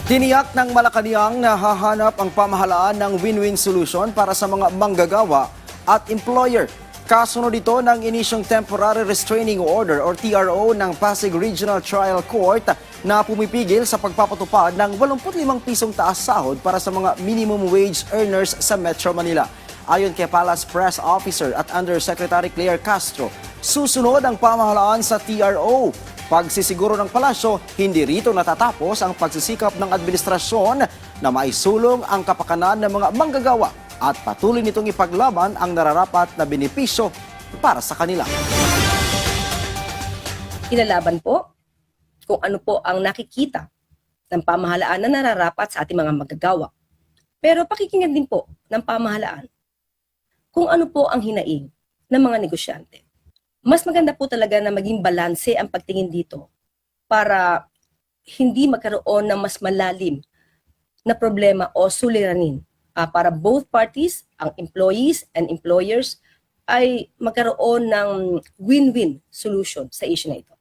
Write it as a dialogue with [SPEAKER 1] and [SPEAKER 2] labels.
[SPEAKER 1] Tiniyak ng Malacanang na hahanap ang pamahalaan ng win-win solution para sa mga manggagawa at employer. Kasunod ito ng inisyong Temporary Restraining Order o TRO ng Pasig Regional Trial Court na pumipigil sa pagpapatupad ng 85 pisong taas sahod para sa mga minimum wage earners sa Metro Manila. Ayon kay Palace Press Officer at Undersecretary Claire Castro, susunod ang pamahalaan sa TRO. Pagsisiguro ng palasyo, hindi rito natatapos ang pagsisikap ng administrasyon na maisulong ang kapakanan ng mga manggagawa at patuloy nitong ipaglaban ang nararapat na benepisyo para sa kanila.
[SPEAKER 2] Ilalaban po kung ano po ang nakikita ng pamahalaan na nararapat sa ating mga manggagawa. Pero pakikinggan din po ng pamahalaan kung ano po ang hinaing ng mga negosyante. Mas maganda po talaga na maging balanse ang pagtingin dito para hindi magkaroon ng mas malalim na problema o suliranin para both parties, ang employees and employers, ay magkaroon ng win-win solution sa issue na ito.